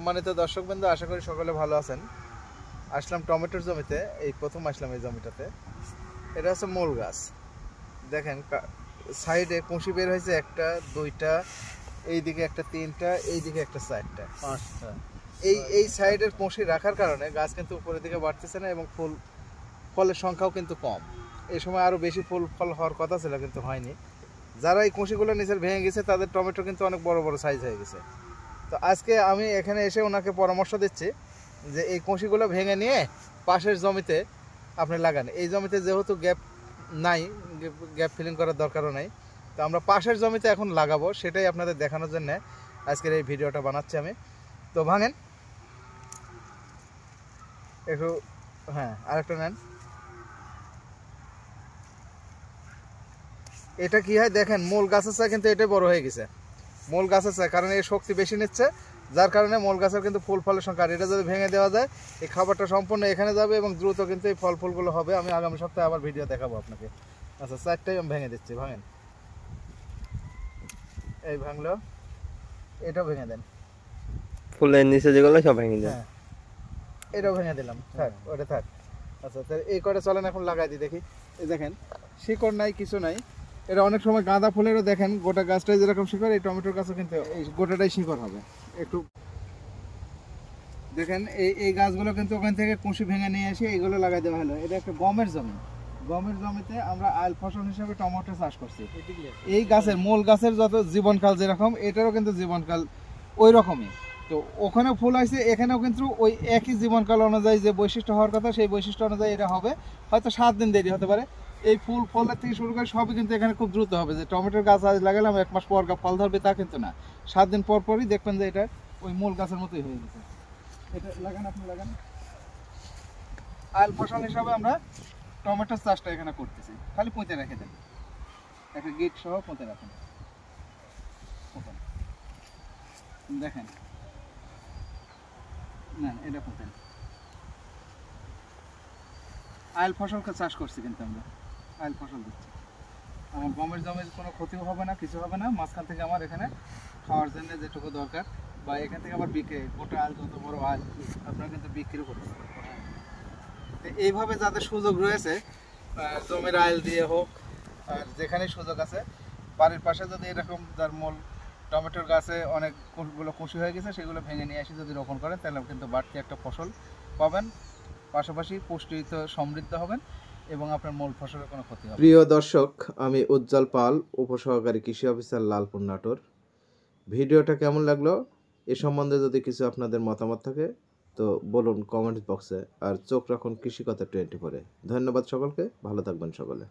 সম্মানিত দর্শকবৃন্দ, আশা করি সকলে ভালো আছেন। আসলাম টমেটোর জমিতে, এই প্রথম আসলাম এই জমিটাতে। এটা হচ্ছে মূল গাছ। দেখেন সাইডে কুশি বের হয়েছে একটা, দুইটা, এইদিকে একটা, তিনটা, এইদিকে একটা, চারটা, পাঁচটা। এই সাইডের কুশি রাখার কারণে গাছ কিন্তু উপরের দিকে বাড়তেছে না এবং ফলের সংখ্যাও কিন্তু কম। এই সময় আরও বেশি ফল হওয়ার কথা ছিল, কিন্তু হয়নি। যারা এই কুশিগুলো নিচের ভেঙে গেছে তাদের টমেটো কিন্তু অনেক বড় বড় সাইজ হয়ে গেছে। তো আজকে আমি এখানে এসে ওনাকে পরামর্শ দিচ্ছি যে এই কষিগুলো ভেঙে নিয়ে পাশের জমিতে আপনি লাগান। এই জমিতে যেহেতু গ্যাপ নাই, গ্যাপ ফিলিং করার দরকারও নাই, তো আমরা পাশের জমিতে এখন লাগাবো, সেটাই আপনাদের দেখানোর জন্য আজকের এই ভিডিওটা বানাচ্ছি আমি। তো ভাঙেন একটু, হ্যাঁ আরেকটা নেন। এটা কি হয় দেখেন, মূল গাছের চায় কিন্তু এটাই বড় হয়ে গেছে। মূল গাছের চায়, কারণ এর শক্তি বেশি নিচ্ছে, যার কারণে মূল গাছের কিন্তু ফুল ফলের সংখ্যা। আর এটা যদি ভেঙে দেওয়া যায়, এই খাবারটা সম্পূর্ণ এখানে যাবে এবং দ্রুত কিন্তু এই ফুলগুলো হবে। আমি আগামী সপ্তাহে আবার ভিডিও দেখাবো আপনাকে। আচ্ছা, চারটাই আমি ভেঙে দিচ্ছি, ভাঙেন। এই ভাঙলো, এটাও ভেঙে দেন। ফুলের নিচে যেগুলো সব ভেঙে দেন। হ্যাঁ, এটাও ভেঙে দিলাম, থাক ওটা থাক। আচ্ছা, তাহলে এই কটা চলেন এখন লাগাই দিই, দেখি। এই দেখেন, শিকড় নাই, কিছু নাই। এটা অনেক সময় গাঁদা ফুলেরও দেখেন গোটা গাছটাই যেরকম শিকড়, এই টমেটোর গাছও কিন্তু এই গোটাটাই শিকড় হবে। একটু দেখেন, এই গাছগুলো কিন্তু ওখান থেকে কুশি ভেঙে নিয়ে এসে এইগুলো লাগাই দেওয়া হলো। এটা একটা গমের জমি। গমের জমিতে আমরা আইল ফসল হিসেবে টমেটো চাষ করছি। এই গাছের মূল গাছের যত জীবনকাল যেরকম, এটারও কিন্তু জীবনকাল ওই রকমই। তো ওখানে ফুল আসছে, এখানেও কিন্তু ওই একই জীবনকাল অনুযায়ী যে বৈশিষ্ট্য হওয়ার কথা, সেই বৈশিষ্ট্য অনুযায়ী এটা হবে। হয়তো 7 দিন দেরি হতে পারে। এই ফলের থেকে শুরু করে সবই কিন্তু এখানে খুব দ্রুত হবে। যে টমেটোর গাছ আজ লাগালাম 1 মাস পর ফল ধরবে তা কিন্তু না। 7 দিন পর পরই দেখবেন যে এটা ওই মূল গাছের মতোই হয়ে গেছে। এটা লাগান, আপনি লাগান। আইল ফসল হিসাবে আমরা টমেটোর চাষটা এখানে করতেছি। খালি পুঁতে রেখে দেন, একটা গিট সহ পুঁতে রাখেন। দেখেন, না এটা পুঁতেন। আইল ফসল চাষ করছি কিন্তু আমরা, আইল ফসল দিচ্ছি। আমার গমের জমির কোনো ক্ষতিও হবে না, কিছু হবে না। মাঝখান থেকে আমার এখানে খাওয়ার জন্য যেটুকু দরকার, বা এখান থেকে আবার বিক্রি, গোটা আইল যত বড় আইল আপনারা কিন্তু বিক্রিও করতে পারেন। এইভাবে যাদের সুযোগ রয়েছে, জমির আইল দিয়ে হোক আর যেখানে সুযোগ আছে, বাড়ির পাশে যদি এরকম যার মূল টমেটোর গাছে অনেকগুলো কুশি হয়ে গেছে, সেগুলো ভেঙে নিয়ে এসে যদি রোপণ করেন, তাহলে কিন্তু বাড়তি একটা ফসল পাবেন, পাশাপাশি পুষ্টিতে সমৃদ্ধ হবেন এবং আপনার মূল ফসলের কোনো ক্ষতি হবে না। প্রিয় দর্শক, আমি উজ্জ্বল পাল, উপসহকারী কৃষি অফিসার, লালপুর, নাটোর। ভিডিওটা কেমন লাগলো এ সম্বন্ধে যদি কিছু আপনাদের মতামত থাকে তো বলুন কমেন্ট বক্সে। আর চোখ রাখুন কৃষিকথা 24-এ। ধন্যবাদ সকলকে, ভালো থাকবেন সকলে।